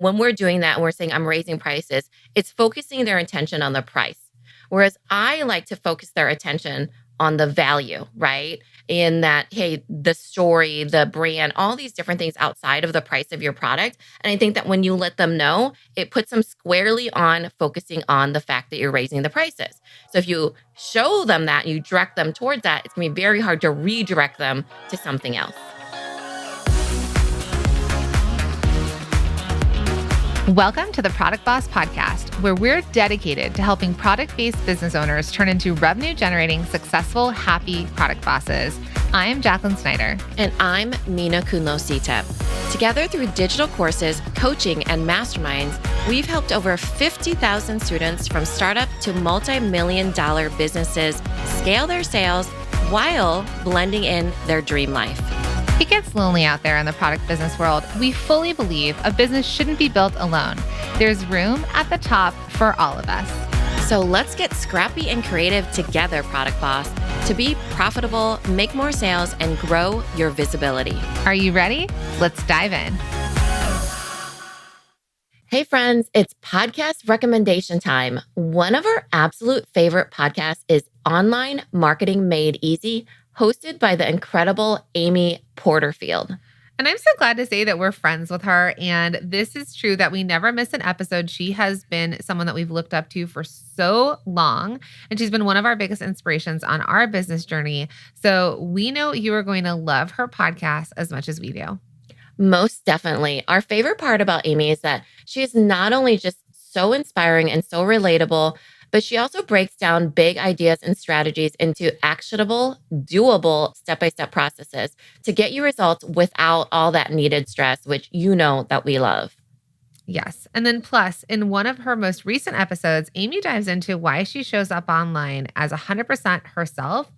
when we're doing that and we're saying I'm raising prices, it's focusing their attention on the price. Whereas I like to focus their attention on the value, right? In that, hey, the story, the brand, all these different things outside of the price of your product. And I think that when you let them know, it puts them squarely on focusing on the fact that you're raising the prices. So if you show them that, you direct them towards that, it's going to be very hard to redirect them to something else. Welcome to the Product Boss Podcast, where we're dedicated to helping product-based business owners turn into revenue-generating, successful, happy product bosses. I'm Jacqueline Snyder. And I'm Mina Kunlo-Sitep. Together through digital courses, coaching, and masterminds, we've helped over 50,000 students from startup to multi-million-dollar businesses scale their sales while blending in their dream life. It gets lonely out there in the product business world. We fully believe a business shouldn't be built alone. There's room at the top for all of us. So let's get scrappy and creative together, Product Boss, to be profitable, make more sales, and grow your visibility. Are you ready? Let's dive in. Hey friends, it's podcast recommendation time. One of our absolute favorite podcasts is Online Marketing Made Easy, hosted by the incredible Amy Porterfield. And I'm so glad to say that we're friends with her. And this is true that we never miss an episode. She has been someone that we've looked up to for so long. And she's been one of our biggest inspirations on our business journey. So we know you are going to love her podcast as much as we do. Most definitely. Our favorite part about Amy is that she is not only just so inspiring and so relatable, but she also breaks down big ideas and strategies into actionable, doable, step-by-step processes to get you results without all that needed stress, which you know that we love. Yes. And then plus, in one of her most recent episodes, Amy dives into why she shows up online as 100% herself,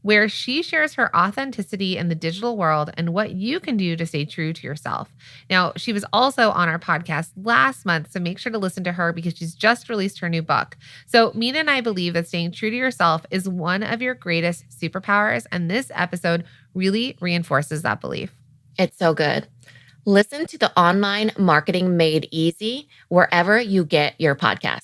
where she shares her authenticity in the digital world and what you can do to stay true to yourself. Now, she was also on our podcast last month, so make sure to listen to her because she's just released her new book. So Mina and I believe that staying true to yourself is one of your greatest superpowers, and this episode really reinforces that belief. It's so good. Listen to the Online Marketing Made Easy wherever you get your podcasts.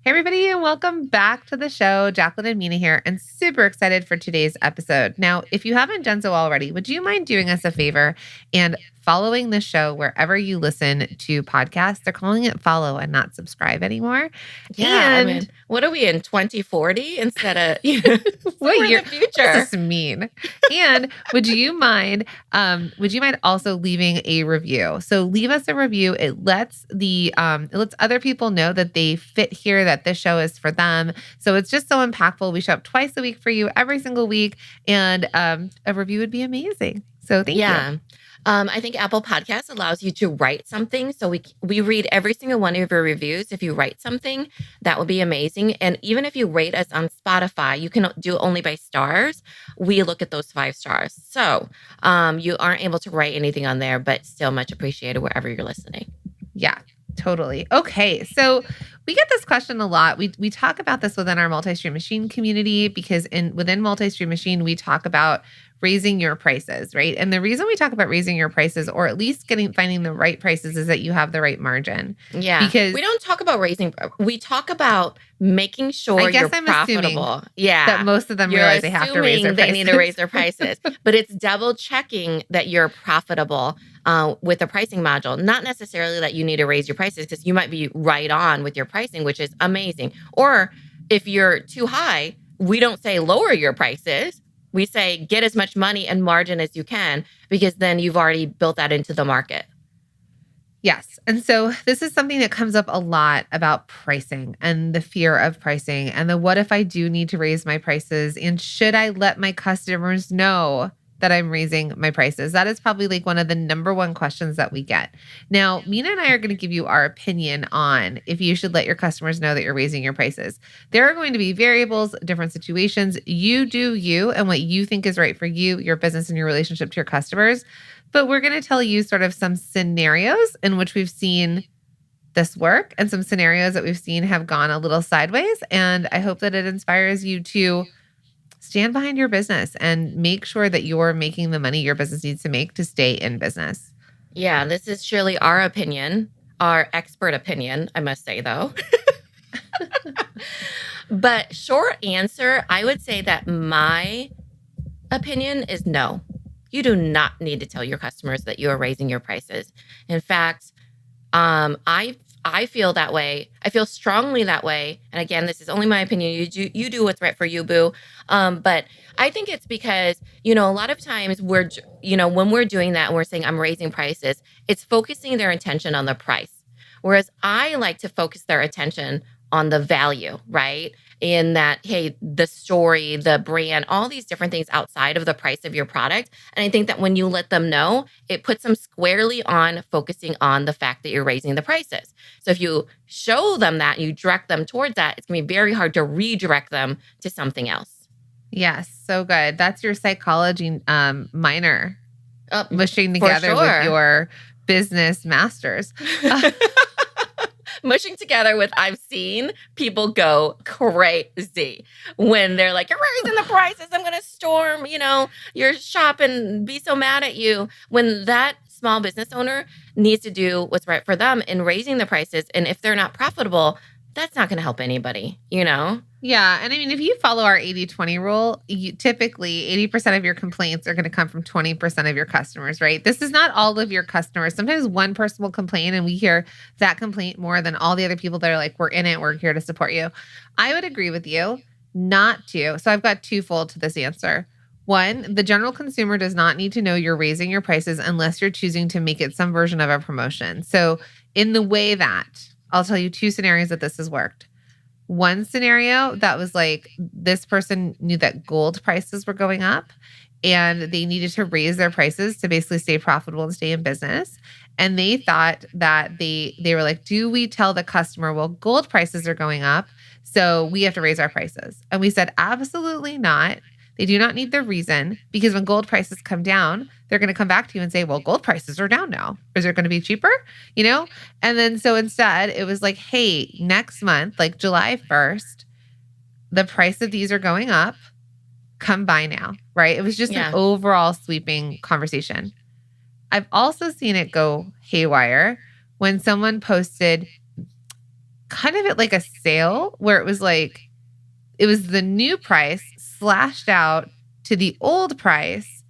Hey, everybody, and welcome back to the show. Jacqueline and Mina here, and super excited for today's episode. Now, if you haven't done so already, would you mind doing us a favor and following the show wherever you listen to podcasts? They're calling it follow and not subscribe anymore. Yeah, and I mean, what are we in 2040 instead of what year? The future? This is mean. And would you mind also leaving a review? So leave us a review. It lets other people know that they fit here, that this show is for them. So it's just so impactful. We show up twice a week for you, every single week, and a review would be amazing. So thank you. I think Apple Podcasts allows you to write something. So we read every single one of your reviews. If you write something, that would be amazing. And even if you rate us on Spotify, you can do it only by stars. We look at those 5 stars. So you aren't able to write anything on there, but still much appreciated wherever you're listening. Yeah, totally. Okay. So we get this question a lot. We talk about this within our multi-stream machine community because within multi-stream machine, we talk about raising your prices, right? And the reason we talk about raising your prices, or at least finding the right prices, is that you have the right margin. Yeah. Because we don't talk about raising, we talk about making sure you're profitable. Yeah. That most of them realize they have to raise their prices. They need to raise their prices. But it's double checking that you're profitable with the pricing module. Not necessarily that you need to raise your prices, because you might be right on with your pricing, which is amazing. Or if you're too high, we don't say lower your prices. We say get as much money and margin as you can, because then you've already built that into the market. Yes. And so this is something that comes up a lot about pricing and the fear of pricing and the what if I do need to raise my prices, and should I let my customers know that I'm raising my prices? That is probably like one of the number one questions that we get. Now, Mina and I are going to give you our opinion on if you should let your customers know that you're raising your prices. There are going to be variables, different situations. You do you and what you think is right for you, your business, and your relationship to your customers. But we're going to tell you sort of some scenarios in which we've seen this work and some scenarios that we've seen have gone a little sideways. And I hope that it inspires you to stand behind your business and make sure that you're making the money your business needs to make to stay in business. Yeah, this is surely our opinion, our expert opinion, I must say, though. But short answer, I would say that my opinion is no. You do not need to tell your customers that you are raising your prices. In fact, I feel that way. I feel strongly that way. And again, this is only my opinion. You do what's right for you, boo. But I think it's because a lot of times when we're doing that and we're saying I'm raising prices, it's focusing their attention on the price. Whereas I like to focus their attention on the value, right? In that, hey, the story, the brand, all these different things outside of the price of your product. And I think that when you let them know, it puts them squarely on focusing on the fact that you're raising the prices. So if you show them that, you direct them towards that, it's going to be very hard to redirect them to something else. Yes, so good. That's your psychology minor mushing For together with sure. your business masters. Mushing together with I've seen people go crazy when they're like, you're raising the prices. I'm going to storm, your shop and be so mad at you. When that small business owner needs to do what's right for them in raising the prices. And if they're not profitable, that's not going to help anybody, Yeah. And I mean, if you follow our 80/20 rule, typically 80% of your complaints are going to come from 20% of your customers, right? This is not all of your customers. Sometimes one person will complain and we hear that complaint more than all the other people that are like, we're in it, we're here to support you. I would agree with you not to. So I've got twofold to this answer. One, the general consumer does not need to know you're raising your prices unless you're choosing to make it some version of a promotion. So, in the way that I'll tell you two scenarios that this has worked. One scenario that was like this person knew that gold prices were going up and they needed to raise their prices to basically stay profitable and stay in business. And they thought that they were like, do we tell the customer, well, gold prices are going up, so we have to raise our prices? And we said, absolutely not. They do not need the reason, because when gold prices come down, they're going to come back to you and say, well, gold prices are down now. Is it going to be cheaper? You know? And then so instead it was like, hey, next month, like July 1st, the price of these are going up. Come buy now, right? It was just an Yeah. overall sweeping conversation. I've also seen it go haywire when someone posted kind of at like a sale where it was like, it was the new price slashed out to the old price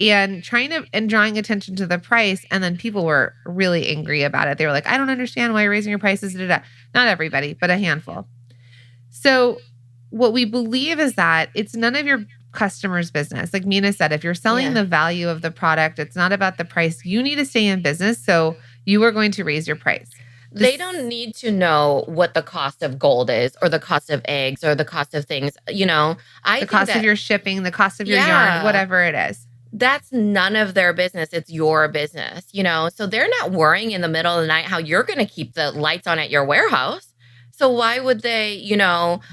and drawing attention to the price. And then people were really angry about it. They were like, I don't understand why you're raising your prices. Da, da, da. Not everybody, but a handful. So what we believe is that it's none of your customer's business. Like Mina said, if you're selling Yeah. the value of the product, it's not about the price. You need to stay in business. So you are going to raise your price. They don't need to know what the cost of gold is or the cost of eggs or the cost of things. I The think cost of that, your shipping, the cost of your yarn, yeah, whatever it is. that's none of their business. It's your business, So they're not worrying in the middle of the night how you're going to keep the lights on at your warehouse. So why would they,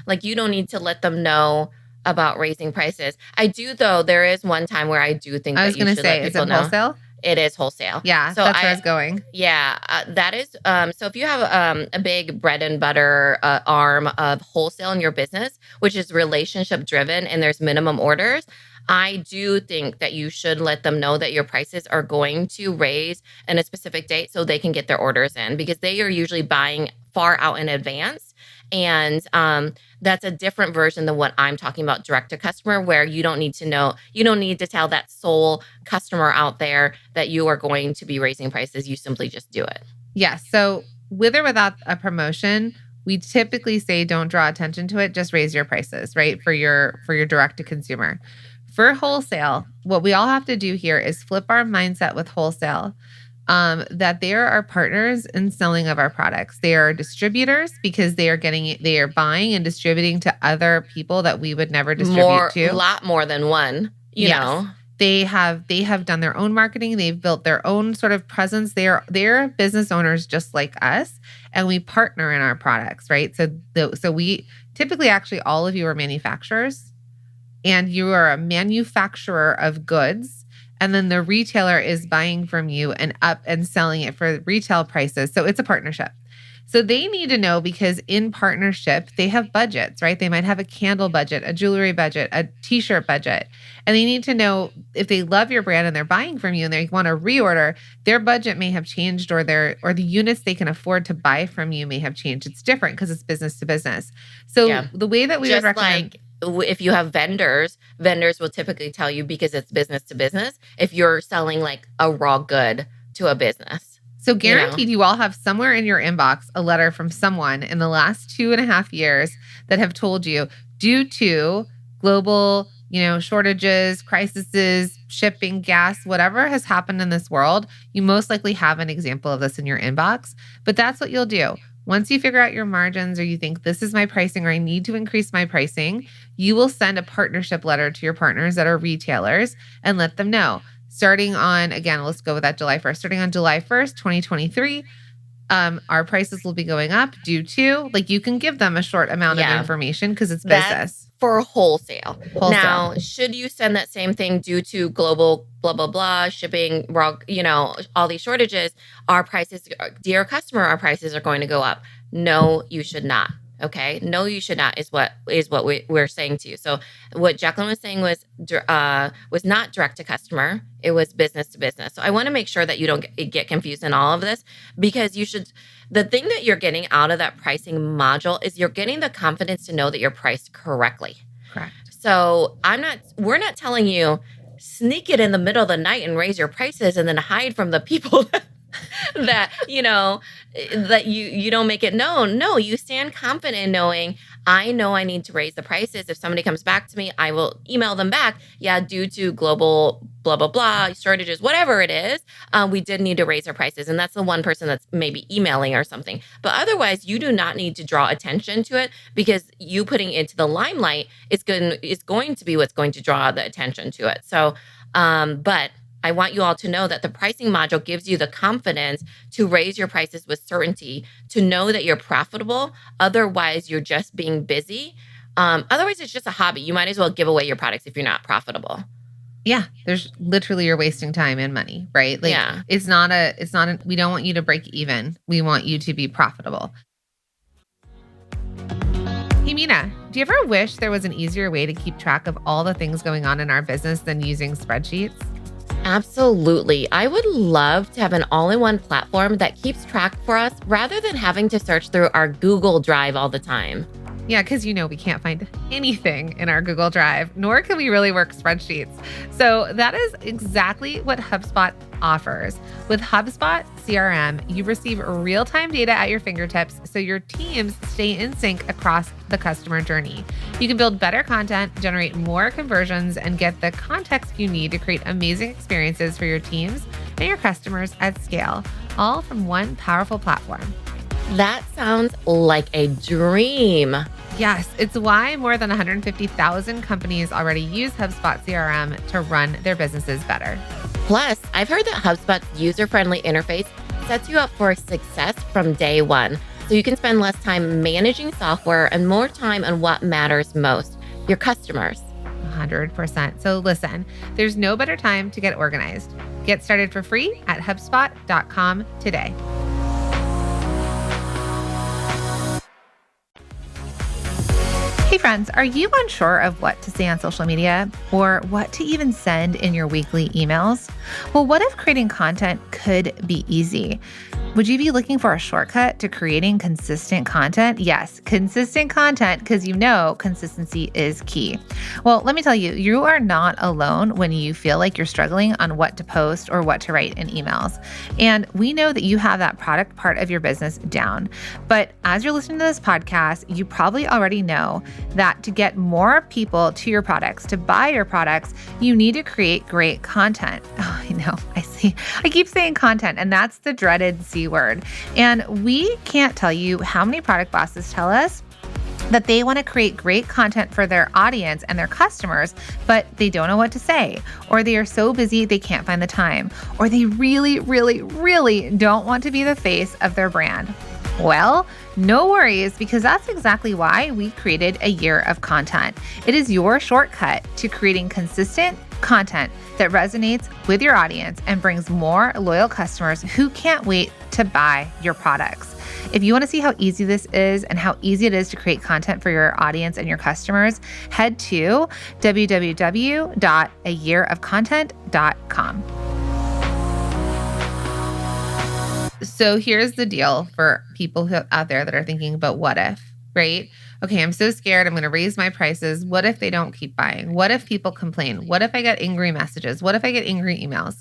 like you don't need to let them know about raising prices. I do, though. There is one time where I do think I that was you going to should let say, is people it know. wholesale? It is wholesale. Yeah, So that's where I was going. yeah, that is. So if you have a big bread and butter arm of wholesale in your business, which is relationship driven, and there's minimum orders, I do think that you should let them know that your prices are going to raise in a specific date so they can get their orders in, because they are usually buying far out in advance. And that's a different version than what I'm talking about direct to customer, where you don't need to know, you don't need to tell that sole customer out there that you are going to be raising prices. You simply just do it. Yes. So with or without a promotion, we typically say don't draw attention to it, just raise your prices, right? For your direct to consumer. For wholesale, what we all have to do here is flip our mindset with wholesale. That they are our partners in selling of our products. They are distributors because they are buying and distributing to other people that we would never distribute A to. lot more than one, Yes. They have done their own marketing. They've built their own sort of presence. They're business owners just like us, and we partner in our products, right? So we typically, actually, all of you are manufacturers, and you are a manufacturer of goods, and then the retailer is buying from you and selling it for retail prices. So it's a partnership. So they need to know because in partnership, they have budgets, right? They might have a candle budget, a jewelry budget, a t-shirt budget. And they need to know if they love your brand and they're buying from you and they want to reorder, their budget may have changed or the units they can afford to buy from you may have changed. It's different because it's business to business. So Yeah. the way that we would Just recommend like if you have vendors will typically tell you because it's business to business if you're selling like a raw good to a business. So You know? guaranteed you all have somewhere in your inbox a letter from someone in the last 2.5 years that have told you due to global, shortages, crises, shipping, gas, whatever has happened in this world, you most likely have an example of this in your inbox. But that's what you'll do. Once you figure out your margins or you think this is my pricing or I need to increase my pricing, you will send a partnership letter to your partners that are retailers and let them know. Starting on, again, let's go with that July 1st. Starting on July 1st, 2023, our prices will be going up due to, you can give them a short amount of information because it's business. That's for wholesale. Now, should you send that same thing due to global blah, blah, blah, shipping, all these shortages, our prices, dear customer, our prices are going to go up. No, you should not. Okay. No, you should not is what we're saying to you. So what Jacqueline was saying was not direct to customer. It was business to business. So I want to make sure that you don't get confused in all of this because the thing that you're getting out of that pricing module is you're getting the confidence to know that you're priced correctly. Correct. So we're not telling you sneak it in the middle of the night and raise your prices and then hide from the people that you don't make it known. No, you stand confident in knowing I know I need to raise the prices. If somebody comes back to me, I will email them back. Yeah, due to global blah, blah, blah, shortages, whatever it is, we did need to raise our prices. And that's the one person that's maybe emailing or something. But otherwise, you do not need to draw attention to it because you putting it to the limelight is going to be what's going to draw the attention to it. So, but I want you all to know that the pricing module gives you the confidence to raise your prices with certainty, to know that you're profitable. Otherwise, you're just being busy. Otherwise, it's just a hobby. You might as well give away your products if you're not profitable. Yeah, there's literally you're wasting time and money, right? It's not we don't want you to break even. We want you to be profitable. Hey, Mina, do you ever wish there was an easier way to keep track of all the things going on in our business than using spreadsheets? Absolutely. I would love to have an all-in-one platform that keeps track for us rather than having to search through our Google Drive all the time. Yeah, because we can't find anything in our Google Drive, nor can we really work spreadsheets. So that is exactly what HubSpot offers. With HubSpot CRM, you receive real-time data at your fingertips so your teams stay in sync across the customer journey. You can build better content, generate more conversions, and get the context you need to create amazing experiences for your teams and your customers at scale, all from one powerful platform. That sounds like a dream. Yes, it's why more than 150,000 companies already use HubSpot CRM to run their businesses better. Plus, I've heard that HubSpot's user-friendly interface sets you up for success from day one, so you can spend less time managing software and more time on what matters most, your customers. 100%. So listen, there's no better time to get organized. Get started for free at HubSpot.com today. Hey friends, are you unsure of what to say on social media or what to even send in your weekly emails? Well, what if creating content could be easy? Would you be looking for a shortcut to creating consistent content? Yes, consistent content, because consistency is key. Well, let me tell you, you are not alone when you feel like you're struggling on what to post or what to write in emails. And we know that you have that product part of your business down. But as you're listening to this podcast, you probably already know that to get more people to your products, to buy your products, you need to create great content. Oh, I know. I keep saying content, and that's the dreaded C word. And we can't tell you how many product bosses tell us that they want to create great content for their audience and their customers, but they don't know what to say, or they are so busy they can't find the time, or they really, really, really don't want to be the face of their brand. Well, no worries, because that's exactly why we created a year of content. It is your shortcut to creating consistent content that resonates with your audience and brings more loyal customers who can't wait to buy your products. If you want to see how easy this is and how easy it is to create content for your audience and your customers, head to www.ayearofcontent.com. So here's the deal for people out there that are thinking, but what if, right? Okay, I'm so scared. I'm going to raise my prices. What if they don't keep buying? What if people complain? What if I get angry messages? What if I get angry emails?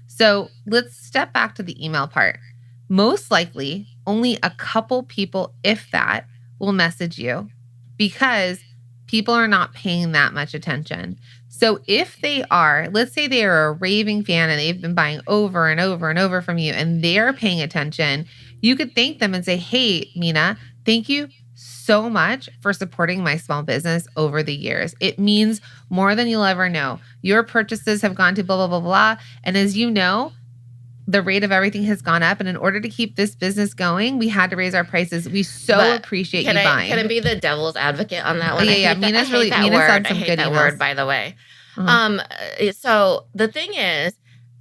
So let's step back to the email part. Most likely, only a couple people, if that, will message you because people are not paying that much attention. So if they are, let's say they are a raving fan and they've been buying over and over and over from you and they're paying attention, you could thank them and say, hey, Mina, thank you so much for supporting my small business over the years. It means more than you'll ever know. Your purchases have gone to blah, blah, blah, blah. And as you know, the rate of everything has gone up. And in order to keep this business going, we had to raise our prices. We appreciate you buying. Can I be the devil's advocate on that one? Yeah. Mina's on some good emails. I hate that word, by the way. So the thing is,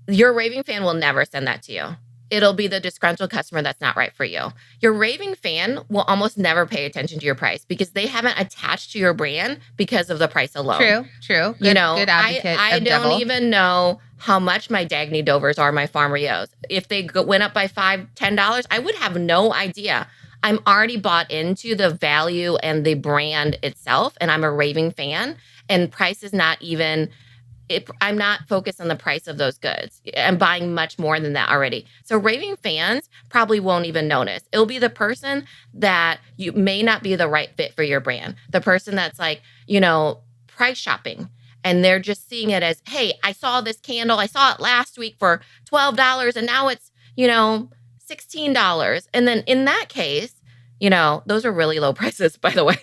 your raving fan will never send that to you. It'll be the disgruntled customer that's not right for you. Your raving fan will almost never pay attention to your price because they haven't attached to your brand because of the price alone. True. Good advocate. I don't even know how much my Dagny Dovers are, my Farm Rios. If they went up by $5, $10, I would have no idea. I'm already bought into the value and the brand itself, and I'm a raving fan. And price is not even... I'm not focused on the price of those goods. I'm buying much more than that already. So raving fans probably won't even notice. It'll be the person that you may not be the right fit for your brand. The person that's like, price shopping. And they're just seeing it as, hey, I saw this candle. I saw it last week for $12 and now it's, $16. And then in that case, those are really low prices, by the way.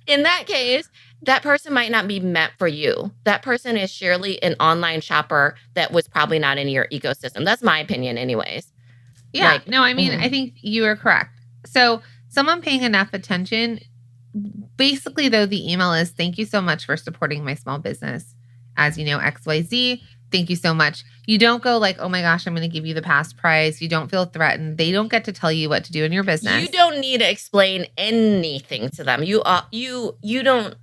In that case, that person might not be meant for you. That person is surely an online shopper that was probably not in your ecosystem. That's my opinion anyways. Yeah. I think you are correct. So someone paying enough attention, basically though, the email is, thank you so much for supporting my small business. As you know, XYZ, thank you so much. You don't go like, oh my gosh, I'm going to give you the past price. You don't feel threatened. They don't get to tell you what to do in your business. You don't need to explain anything to them. You don't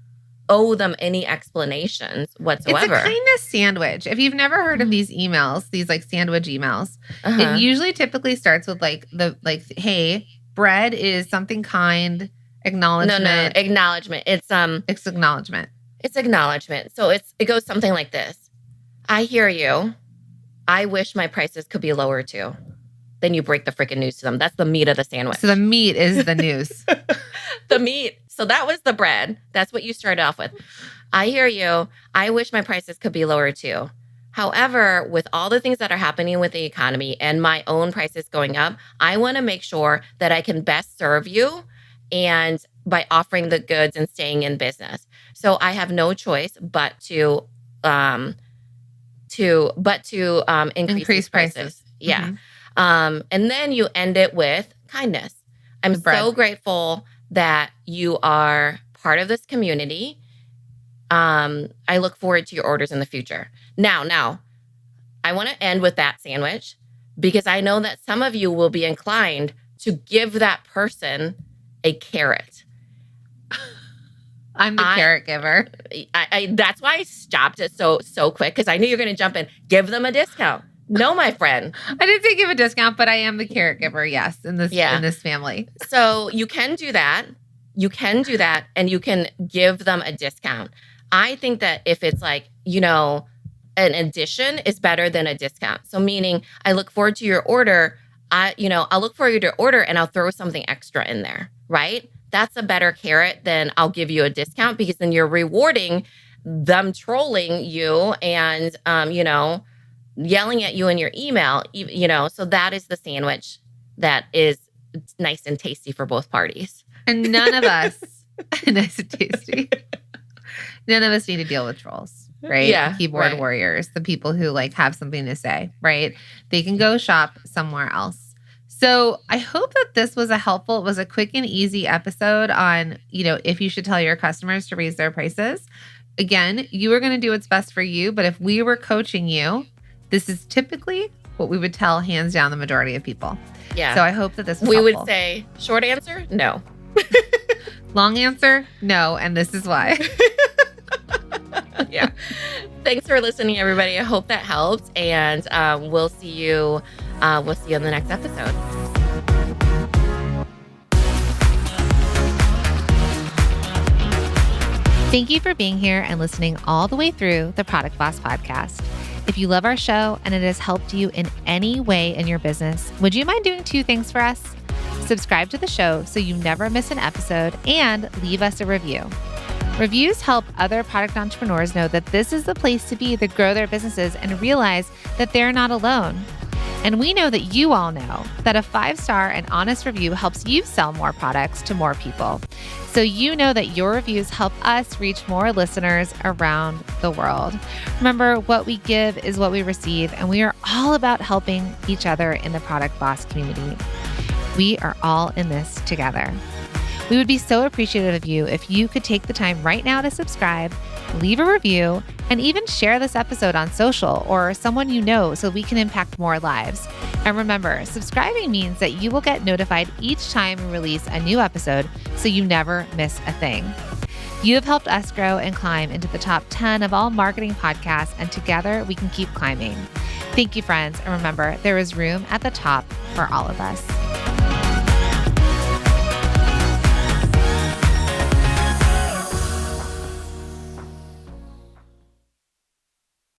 owe them any explanations whatsoever. It's a kindness sandwich. If you've never heard of these emails, these like sandwich emails, it usually typically starts with hey, bread is something kind, acknowledgement. No, acknowledgement. It's acknowledgement. It's acknowledgement. So it goes something like this. I hear you. I wish my prices could be lower too. Then you break the freaking news to them. That's the meat of the sandwich. So the meat is the news. The meat. So that was the bread. That's what you started off with. I hear you. I wish my prices could be lower too. However, with all the things that are happening with the economy and my own prices going up, I want to make sure that I can best serve you and by offering the goods and staying in business. So I have no choice but to increase prices. Yeah. Mm-hmm. And then you end it with kindness. I'm so grateful that you are part of this community. I look forward to your orders in the future. Now, I want to end with that sandwich because I know that some of you will be inclined to give that person a carrot. I'm the carrot giver. That's why I stopped it so quick because I knew you were going to jump in. Give them a discount. No, my friend. I didn't say give a discount, but I am the carrot giver, yes, in this family. So you can do that. And you can give them a discount. I think that if it's like, an addition is better than a discount. So meaning I look forward to your order. I'll look forward to your order and I'll throw something extra in there, right? That's a better carrot than I'll give you a discount because then you're rewarding them trolling you and, yelling at you in your email, so that is the sandwich that is nice and tasty for both parties. And none of us, nice and tasty, none of us need to deal with trolls, right? Yeah. The keyboard warriors, the people who have something to say, right? They can go shop somewhere else. So I hope that this was it was a quick and easy episode on, if you should tell your customers to raise their prices. Again, you are going to do what's best for you. But if we were coaching you, this is typically what we would tell hands down the majority of people. Yeah. So I hope that this was we helpful. would say short answer, no. Long answer, no. And this is why. Yeah. Thanks for listening, everybody. I hope that helped. And we'll see you in the next episode. Thank you for being here and listening all the way through the Product Boss podcast. If you love our show and it has helped you in any way in your business, would you mind doing 2 things for us? Subscribe to the show so you never miss an episode and leave us a review. Reviews help other product entrepreneurs know that this is the place to be to grow their businesses and realize that they're not alone. And we know that you all know that a 5-star and honest review helps you sell more products to more people. So you know that your reviews help us reach more listeners around the world. Remember, what we give is what we receive, and we are all about helping each other in the Product Boss community. We are all in this together. We would be so appreciative of you if you could take the time right now to subscribe, leave a review, and even share this episode on social or someone you know so we can impact more lives. And remember, subscribing means that you will get notified each time we release a new episode so you never miss a thing. You have helped us grow and climb into the top 10 of all marketing podcasts, and together we can keep climbing. Thank you, friends. And remember, there is room at the top for all of us.